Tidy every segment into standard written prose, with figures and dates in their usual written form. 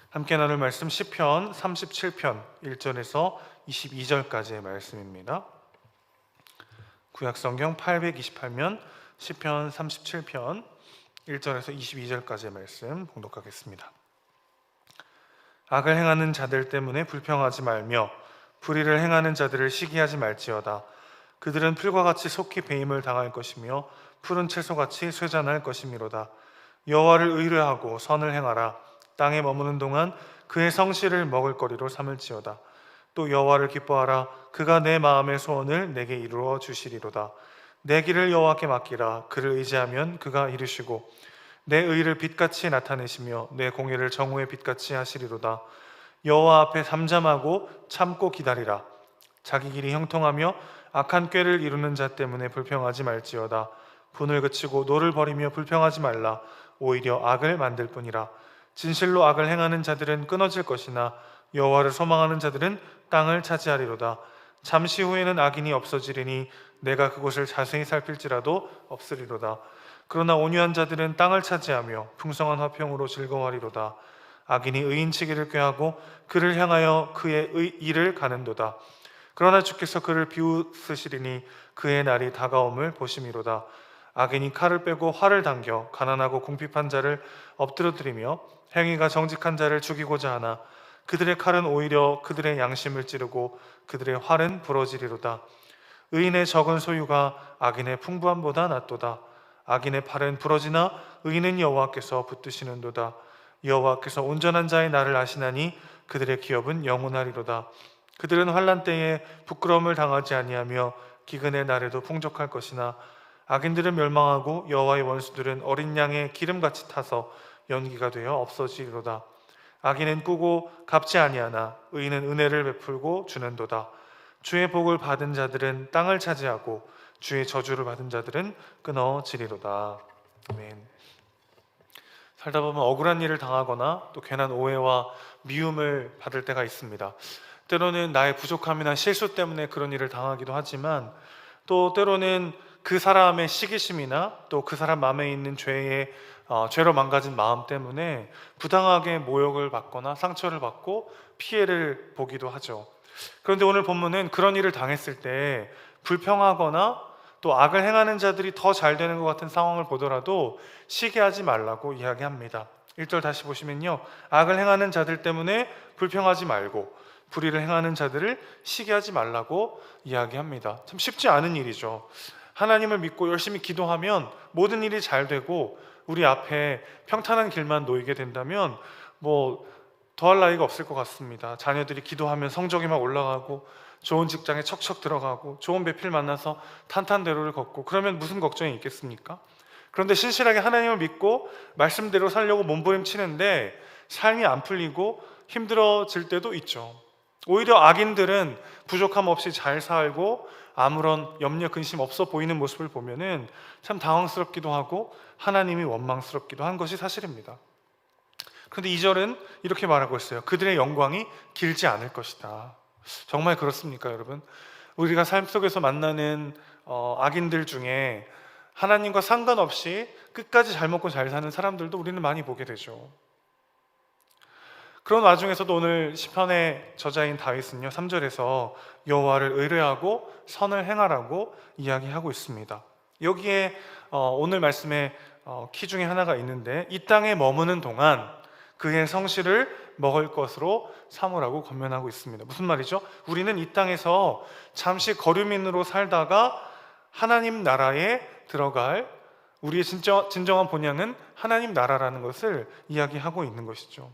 함께 나눌 말씀 시편 37편 1절에서 22절까지의 말씀입니다. 구약성경 828면 시편 37편 1절에서 22절까지의 말씀 봉독하겠습니다. 악을 행하는 자들 때문에 불평하지 말며 불의를 행하는 자들을 시기하지 말지어다. 그들은 풀과 같이 속히 배임을 당할 것이며 푸른 채소같이 쇠잔할 것이미로다. 여호와를 의뢰하고 선을 행하라. 땅에 머무는 동안 그의 성실을 먹을거리로 삼을지어다. 또 여호와를 기뻐하라. 그가 내 마음의 소원을 내게 이루어 주시리로다. 내 길을 여호와께 맡기라. 그를 의지하면 그가 이루시고 내 의를 빛같이 나타내시며 내 공의를 정오의 빛같이 하시리로다. 여호와 앞에 잠잠하고 참고 기다리라. 자기 길이 형통하며 악한 꾀를 이루는 자 때문에 불평하지 말지어다. 분을 그치고 노를 버리며 불평하지 말라. 오히려 악을 만들 뿐이라. 진실로 악을 행하는 자들은 끊어질 것이나 여호와를 소망하는 자들은 땅을 차지하리로다. 잠시 후에는 악인이 없어지리니 내가 그곳을 자세히 살필지라도 없으리로다. 그러나 온유한 자들은 땅을 차지하며 풍성한 화평으로 즐거워하리로다. 악인이 의인치기를 꾀하고 그를 향하여 그의 일을 가는도다. 그러나 주께서 그를 비웃으시리니 그의 날이 다가옴을 보심이로다. 악인이 칼을 빼고 활을 당겨 가난하고 궁핍한 자를 엎드러뜨리며 행위가 정직한 자를 죽이고자 하나 그들의 칼은 오히려 그들의 양심을 찌르고 그들의 활은 부러지리로다. 의인의 적은 소유가 악인의 풍부함보다 낫도다. 악인의 팔은 부러지나 의인은 여호와께서 붙드시는도다. 여호와께서 온전한 자의 날을 아시나니 그들의 기업은 영원하리로다. 그들은 환난 때에 부끄러움을 당하지 아니하며 기근의 날에도 풍족할 것이나 악인들은 멸망하고 여호와의 원수들은 어린 양의 기름같이 타서 연기가 되어 없어지리로다. 악인은 꾸고 갚지 아니하나 의인은 은혜를 베풀고 주는도다. 주의 복을 받은 자들은 땅을 차지하고 주의 저주를 받은 자들은 끊어지리로다. 아멘. 살다 보면 억울한 일을 당하거나 또 괜한 오해와 미움을 받을 때가 있습니다. 때로는 나의 부족함이나 실수 때문에 그런 일을 당하기도 하지만 또 때로는 그 사람의 시기심이나 또 그 사람 마음에 있는 죄로 망가진 마음 때문에 부당하게 모욕을 받거나 상처를 받고 피해를 보기도 하죠. 그런데 오늘 본문은 그런 일을 당했을 때 불평하거나 또 악을 행하는 자들이 더 잘 되는 것 같은 상황을 보더라도 시기하지 말라고 이야기합니다. 1절 다시 보시면요, 악을 행하는 자들 때문에 불평하지 말고 불의를 행하는 자들을 시기하지 말라고 이야기합니다. 참 쉽지 않은 일이죠. 하나님을 믿고 열심히 기도하면 모든 일이 잘 되고 우리 앞에 평탄한 길만 놓이게 된다면 더할 나위가 없을 것 같습니다. 자녀들이 기도하면 성적이 막 올라가고 좋은 직장에 척척 들어가고 좋은 배필 만나서 탄탄대로를 걷고 그러면 무슨 걱정이 있겠습니까? 그런데 신실하게 하나님을 믿고 말씀대로 살려고 몸부림치는데 삶이 안 풀리고 힘들어질 때도 있죠. 오히려 악인들은 부족함 없이 잘 살고 아무런 염려 근심 없어 보이는 모습을 보면은 참 당황스럽기도 하고 하나님이 원망스럽기도 한 것이 사실입니다. 그런데 2절은 이렇게 말하고 있어요. 그들의 영광이 길지 않을 것이다. 정말 그렇습니까, 여러분? 우리가 삶 속에서 만나는 악인들 중에 하나님과 상관없이 끝까지 잘 먹고 잘 사는 사람들도 우리는 많이 보게 되죠. 그런 와중에서도 오늘 시편의 저자인 다윗은요, 3절에서 여호와를 의뢰하고 선을 행하라고 이야기하고 있습니다. 여기에 오늘 말씀의 키 중에 하나가 있는데, 이 땅에 머무는 동안 그의 성실을 먹을 것으로 삼으라고 권면하고 있습니다. 무슨 말이죠? 우리는 이 땅에서 잠시 거류민으로 살다가 하나님 나라에 들어갈 우리의 진정한 본향은 하나님 나라라는 것을 이야기하고 있는 것이죠.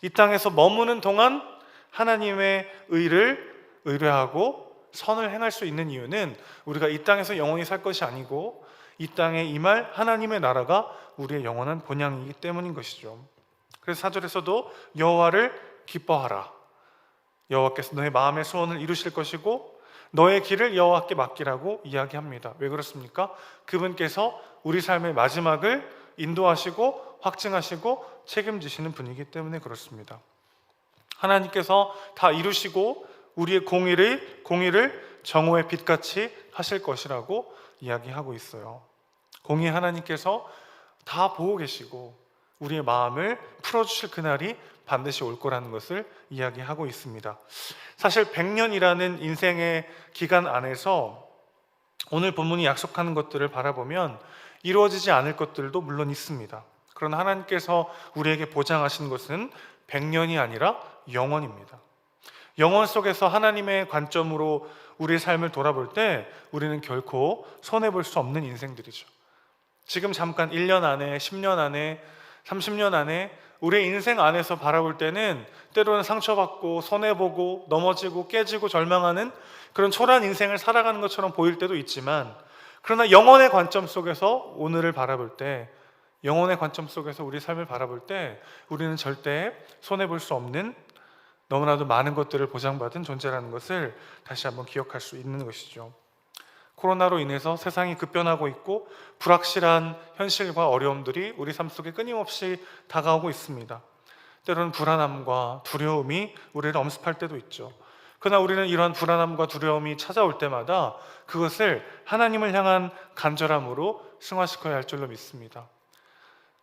이 땅에서 머무는 동안 하나님의 의를 의뢰하고 선을 행할 수 있는 이유는 우리가 이 땅에서 영원히 살 것이 아니고 이 땅에 임할 하나님의 나라가 우리의 영원한 본향이기 때문인 것이죠. 그래서 4절에서도 여호와를 기뻐하라. 여호와께서 너의 마음의 소원을 이루실 것이고 너의 길을 여호와께 맡기라고 이야기합니다. 왜 그렇습니까? 그분께서 우리 삶의 마지막을 인도하시고 확증하시고 책임지시는 분이기 때문에 그렇습니다. 하나님께서 다 이루시고 우리의 공의를 정오의 빛같이 하실 것이라고 이야기하고 있어요. 공의 하나님께서 다 보고 계시고 우리의 마음을 풀어주실 그날이 반드시 올 거라는 것을 이야기하고 있습니다. 사실 100년이라는 인생의 기간 안에서 오늘 본문이 약속하는 것들을 바라보면 이루어지지 않을 것들도 물론 있습니다. 그러나 하나님께서 우리에게 보장하신 것은 100년이 아니라 영원입니다. 영원 속에서 하나님의 관점으로 우리의 삶을 돌아볼 때 우리는 결코 손해볼 수 없는 인생들이죠. 지금 잠깐 1년 안에, 10년 안에, 30년 안에 우리의 인생 안에서 바라볼 때는 때로는 상처받고 손해보고 넘어지고 깨지고 절망하는 그런 초라한 인생을 살아가는 것처럼 보일 때도 있지만, 그러나 영혼의 관점 속에서 오늘을 바라볼 때, 영혼의 관점 속에서 우리 삶을 바라볼 때 우리는 절대 손해볼 수 없는 너무나도 많은 것들을 보장받은 존재라는 것을 다시 한번 기억할 수 있는 것이죠. 코로나로 인해서 세상이 급변하고 있고 불확실한 현실과 어려움들이 우리 삶 속에 끊임없이 다가오고 있습니다. 때로는 불안함과 두려움이 우리를 엄습할 때도 있죠. 그러나 우리는 이러한 불안함과 두려움이 찾아올 때마다 그것을 하나님을 향한 간절함으로 승화시켜야 할 줄로 믿습니다.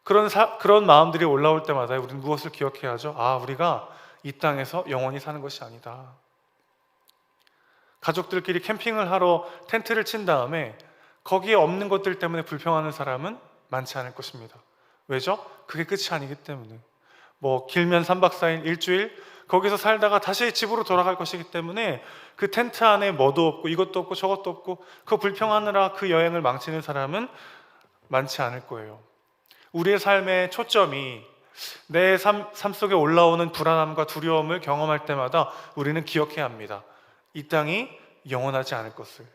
그런 마음들이 올라올 때마다 우리는 무엇을 기억해야 하죠? 우리가 이 땅에서 영원히 사는 것이 아니다. 가족들끼리 캠핑을 하러 텐트를 친 다음에 거기에 없는 것들 때문에 불평하는 사람은 많지 않을 것입니다. 왜죠? 그게 끝이 아니기 때문에. 길면 3박 4일, 일주일 거기서 살다가 다시 집으로 돌아갈 것이기 때문에 그 텐트 안에 뭐도 없고 이것도 없고 저것도 없고 그 불평하느라 그 여행을 망치는 사람은 많지 않을 거예요. 우리의 삶의 초점이 내 삶 속에 올라오는 불안함과 두려움을 경험할 때마다 우리는 기억해야 합니다. 이 땅이 영원하지 않을 것을,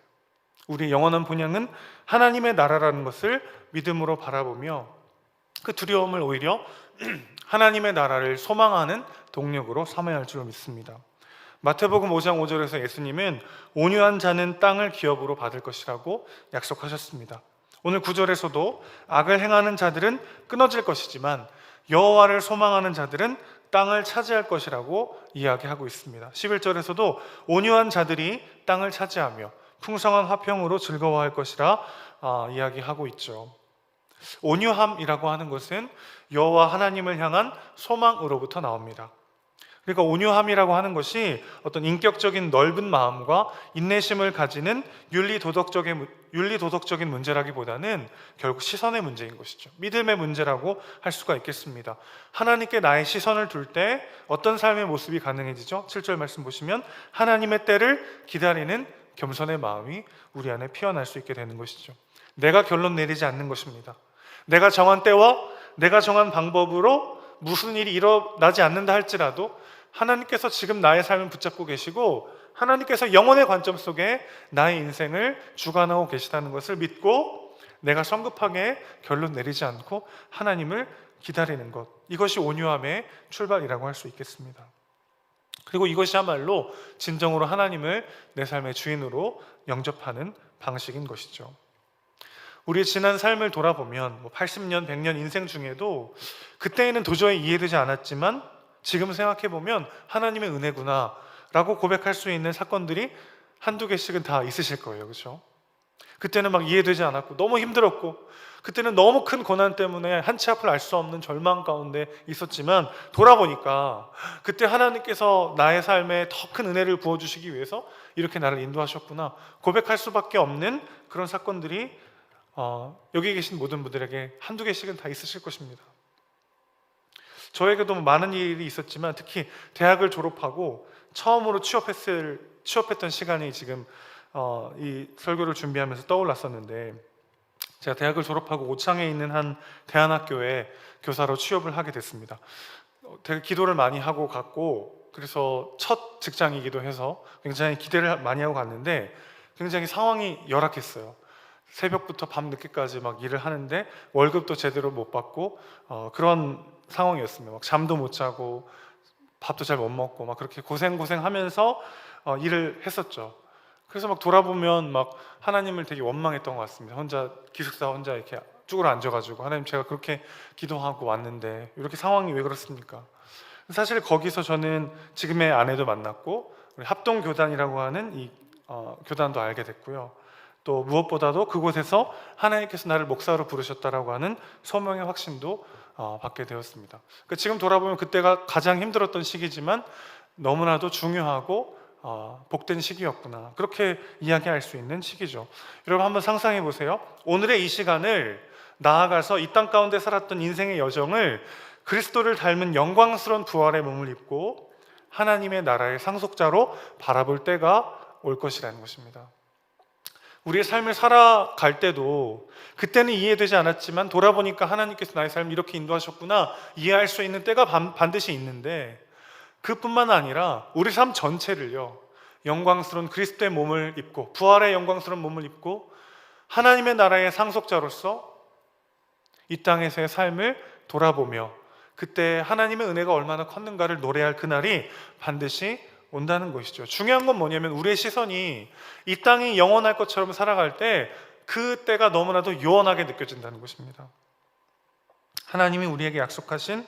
우리의 영원한 본향은 하나님의 나라라는 것을 믿음으로 바라보며 그 두려움을 오히려 하나님의 나라를 소망하는 동력으로 삼아야 할 줄로 믿습니다. 마태복음 5장 5절에서 예수님은 온유한 자는 땅을 기업으로 받을 것이라고 약속하셨습니다. 오늘 9절에서도 악을 행하는 자들은 끊어질 것이지만 여호와를 소망하는 자들은 땅을 차지할 것이라고 이야기하고 있습니다. 11절에서도 온유한 자들이 땅을 차지하며 풍성한 화평으로 즐거워할 것이라 이야기하고 있죠. 온유함이라고 하는 것은 여호와 하나님을 향한 소망으로부터 나옵니다. 그러니까 온유함이라고 하는 것이 어떤 인격적인 넓은 마음과 인내심을 가지는 윤리도덕적인 문제라기보다는 결국 시선의 문제인 것이죠. 믿음의 문제라고 할 수가 있겠습니다. 하나님께 나의 시선을 둘 때 어떤 삶의 모습이 가능해지죠? 7절 말씀 보시면 하나님의 때를 기다리는 겸손의 마음이 우리 안에 피어날 수 있게 되는 것이죠. 내가 결론 내리지 않는 것입니다. 내가 정한 때와 내가 정한 방법으로 무슨 일이 일어나지 않는다 할지라도 하나님께서 지금 나의 삶을 붙잡고 계시고 하나님께서 영혼의 관점 속에 나의 인생을 주관하고 계시다는 것을 믿고 내가 성급하게 결론 내리지 않고 하나님을 기다리는 것, 이것이 온유함의 출발이라고 할 수 있겠습니다. 그리고 이것이야말로 진정으로 하나님을 내 삶의 주인으로 영접하는 방식인 것이죠. 우리의 지난 삶을 돌아보면 80년, 100년 인생 중에도 그때에는 도저히 이해되지 않았지만 지금 생각해보면 하나님의 은혜구나 라고 고백할 수 있는 사건들이 한두 개씩은 다 있으실 거예요. 그렇죠? 그때는 막 이해되지 않았고 너무 힘들었고 그때는 너무 큰 고난 때문에 한치 앞을 알 수 없는 절망 가운데 있었지만 돌아보니까 그때 하나님께서 나의 삶에 더 큰 은혜를 부어주시기 위해서 이렇게 나를 인도하셨구나 고백할 수밖에 없는 그런 사건들이 여기 계신 모든 분들에게 한두 개씩은 다 있으실 것입니다. 저에게도 많은 일이 있었지만 특히 대학을 졸업하고 처음으로 취업했던 시간이 지금 이 설교를 준비하면서 떠올랐었는데, 제가 대학을 졸업하고 오창에 있는 한 대안학교에 교사로 취업을 하게 됐습니다. 되게 기도를 많이 하고 갔고, 그래서 첫 직장이기도 해서 굉장히 기대를 많이 하고 갔는데 굉장히 상황이 열악했어요. 새벽부터 밤 늦게까지 막 일을 하는데 월급도 제대로 못 받고 그런 상황이었습니다. 막 잠도 못 자고 밥도 잘 못 먹고 막 그렇게 고생하면서 일을 했었죠. 그래서 막 돌아보면 막 하나님을 되게 원망했던 것 같습니다. 기숙사 혼자 이렇게 쭈그러 앉아가지고 하나님 제가 그렇게 기도하고 왔는데 이렇게 상황이 왜 그렇습니까? 사실 거기서 저는 지금의 아내도 만났고 우리 합동교단이라고 하는 이 교단도 알게 됐고요. 또 무엇보다도 그곳에서 하나님께서 나를 목사로 부르셨다라고 하는 소명의 확신도 받게 되었습니다. 그러니까 지금 돌아보면 그때가 가장 힘들었던 시기지만 너무나도 중요하고 복된 시기였구나, 그렇게 이야기할 수 있는 시기죠. 여러분 한번 상상해 보세요. 오늘의 이 시간을 나아가서 이 땅 가운데 살았던 인생의 여정을 그리스도를 닮은 영광스러운 부활의 몸을 입고 하나님의 나라의 상속자로 바라볼 때가 올 것이라는 것입니다. 우리의 삶을 살아갈 때도 그때는 이해되지 않았지만 돌아보니까 하나님께서 나의 삶을 이렇게 인도하셨구나 이해할 수 있는 때가 반드시 있는데, 그뿐만 아니라 우리 삶 전체를요, 영광스러운 그리스도의 몸을 입고 부활의 영광스러운 몸을 입고 하나님의 나라의 상속자로서 이 땅에서의 삶을 돌아보며 그때 하나님의 은혜가 얼마나 컸는가를 노래할 그날이 반드시 온다는 것이죠. 중요한 건 뭐냐면 우리의 시선이 이 땅이 영원할 것처럼 살아갈 때 그때가 너무나도 요원하게 느껴진다는 것입니다. 하나님이 우리에게 약속하신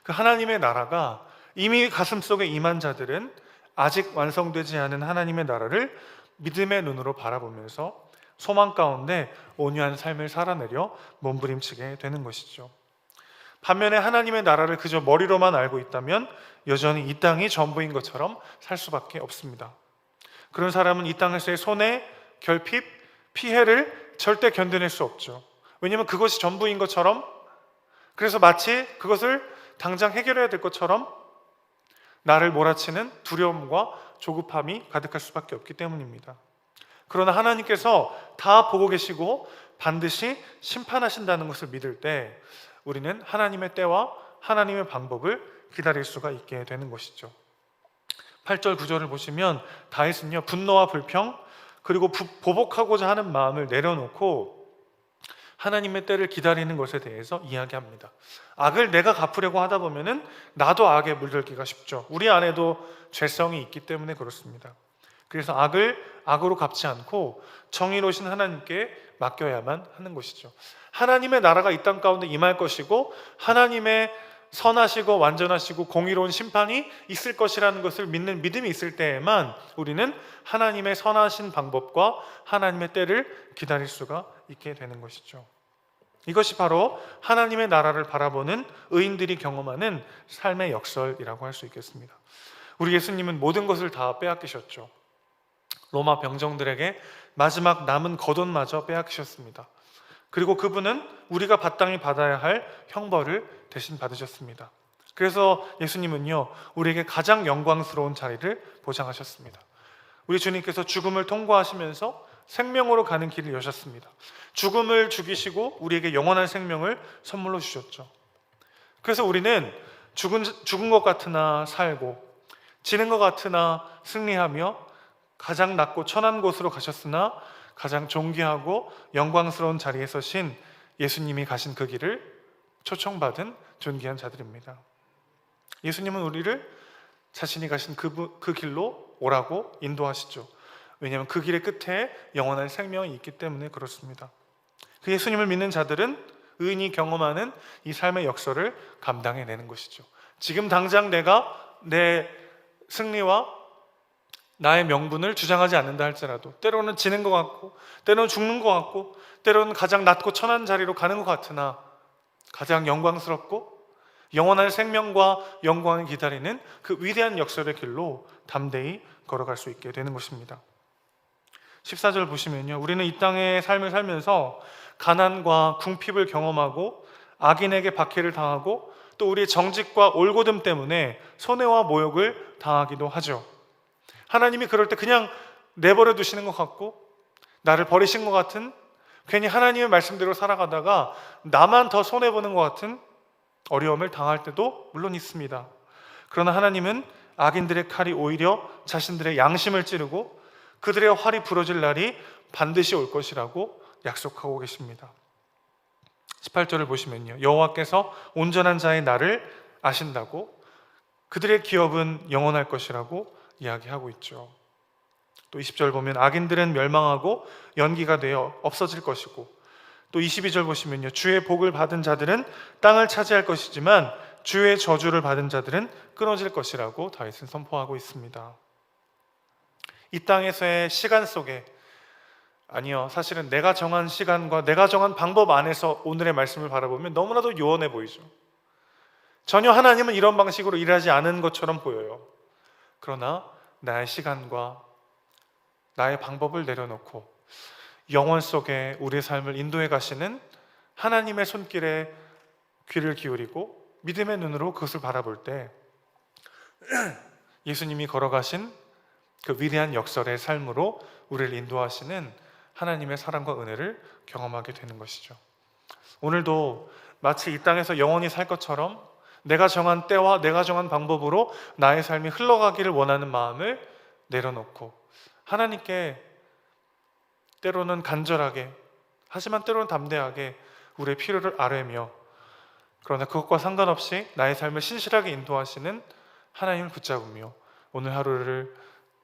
그 하나님의 나라가 이미 가슴속에 임한 자들은 아직 완성되지 않은 하나님의 나라를 믿음의 눈으로 바라보면서 소망 가운데 온유한 삶을 살아내려 몸부림치게 되는 것이죠. 반면에 하나님의 나라를 그저 머리로만 알고 있다면 여전히 이 땅이 전부인 것처럼 살 수밖에 없습니다. 그런 사람은 이 땅에서의 손해, 결핍, 피해를 절대 견뎌낼 수 없죠. 왜냐하면 그것이 전부인 것처럼, 그래서 마치 그것을 당장 해결해야 될 것처럼 나를 몰아치는 두려움과 조급함이 가득할 수밖에 없기 때문입니다. 그러나 하나님께서 다 보고 계시고 반드시 심판하신다는 것을 믿을 때 우리는 하나님의 때와 하나님의 방법을 기다릴 수가 있게 되는 것이죠. 8절 9절을 보시면 다윗은요, 분노와 불평 그리고 보복하고자 하는 마음을 내려놓고 하나님의 때를 기다리는 것에 대해서 이야기합니다. 악을 내가 갚으려고 하다 보면은 나도 악에 물들기가 쉽죠. 우리 안에도 죄성이 있기 때문에 그렇습니다. 그래서 악을 악으로 갚지 않고 정의로우신 하나님께 맡겨야만 하는 것이죠. 하나님의 나라가 이 땅 가운데 임할 것이고 하나님의 선하시고 완전하시고 공의로운 심판이 있을 것이라는 것을 믿는 믿음이 있을 때에만 우리는 하나님의 선하신 방법과 하나님의 때를 기다릴 수가 있게 되는 것이죠. 이것이 바로 하나님의 나라를 바라보는 의인들이 경험하는 삶의 역설이라고 할 수 있겠습니다. 우리 예수님은 모든 것을 다 빼앗기셨죠. 로마 병정들에게 마지막 남은 겉옷마저 빼앗기셨습니다. 그리고 그분은 우리가 마땅히 받아야 할 형벌을 대신 받으셨습니다. 그래서 예수님은요, 우리에게 가장 영광스러운 자리를 보장하셨습니다. 우리 주님께서 죽음을 통과하시면서 생명으로 가는 길을 여셨습니다. 죽음을 죽이시고 우리에게 영원한 생명을 선물로 주셨죠. 그래서 우리는 죽은 것 같으나 살고 지는 것 같으나 승리하며 가장 낮고 천한 곳으로 가셨으나 가장 존귀하고 영광스러운 자리에 서신 예수님이 가신 그 길을 초청받은 존귀한 자들입니다. 예수님은 우리를 자신이 가신 그 길로 오라고 인도하시죠. 왜냐하면 그 길의 끝에 영원한 생명이 있기 때문에 그렇습니다. 그 예수님을 믿는 자들은 의인이 경험하는 이 삶의 역설을 감당해내는 것이죠. 지금 당장 내가 내 승리와 나의 명분을 주장하지 않는다 할지라도 때로는 지는 것 같고 때로는 죽는 것 같고 때로는 가장 낮고 천한 자리로 가는 것 같으나 가장 영광스럽고 영원한 생명과 영광을 기다리는 그 위대한 역설의 길로 담대히 걸어갈 수 있게 되는 것입니다. 14절 보시면요, 우리는 이 땅의 삶을 살면서 가난과 궁핍을 경험하고 악인에게 박해를 당하고 또 우리의 정직과 올곧음 때문에 손해와 모욕을 당하기도 하죠. 하나님이 그럴 때 그냥 내버려 두시는 것 같고 나를 버리신 것 같은, 괜히 하나님의 말씀대로 살아가다가 나만 더 손해보는 것 같은 어려움을 당할 때도 물론 있습니다. 그러나 하나님은 악인들의 칼이 오히려 자신들의 양심을 찌르고 그들의 활이 부러질 날이 반드시 올 것이라고 약속하고 계십니다. 18절을 보시면요, 여호와께서 온전한 자의 날을 아신다고 그들의 기업은 영원할 것이라고 이야기하고 있죠. 또 20절 보면 악인들은 멸망하고 연기가 되어 없어질 것이고, 또 22절 보시면요, 주의 복을 받은 자들은 땅을 차지할 것이지만 주의 저주를 받은 자들은 끊어질 것이라고 다윗은 선포하고 있습니다. 이 땅에서의 시간 속에, 아니요, 사실은 내가 정한 시간과 내가 정한 방법 안에서 오늘의 말씀을 바라보면 너무나도 요원해 보이죠. 전혀 하나님은 이런 방식으로 일하지 않은 것처럼 보여요. 그러나 나의 시간과 나의 방법을 내려놓고 영원 속에 우리의 삶을 인도해 가시는 하나님의 손길에 귀를 기울이고 믿음의 눈으로 그것을 바라볼 때 예수님이 걸어가신 그 위대한 역설의 삶으로 우리를 인도하시는 하나님의 사랑과 은혜를 경험하게 되는 것이죠. 오늘도 마치 이 땅에서 영원히 살 것처럼 내가 정한 때와 내가 정한 방법으로 나의 삶이 흘러가기를 원하는 마음을 내려놓고 하나님께 때로는 간절하게, 하지만 때로는 담대하게 우리의 필요를 아뢰며, 그러나 그것과 상관없이 나의 삶을 신실하게 인도하시는 하나님을 붙잡으며 오늘 하루를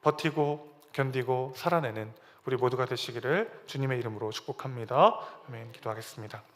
버티고 견디고 살아내는 우리 모두가 되시기를 주님의 이름으로 축복합니다. 아멘. 기도하겠습니다.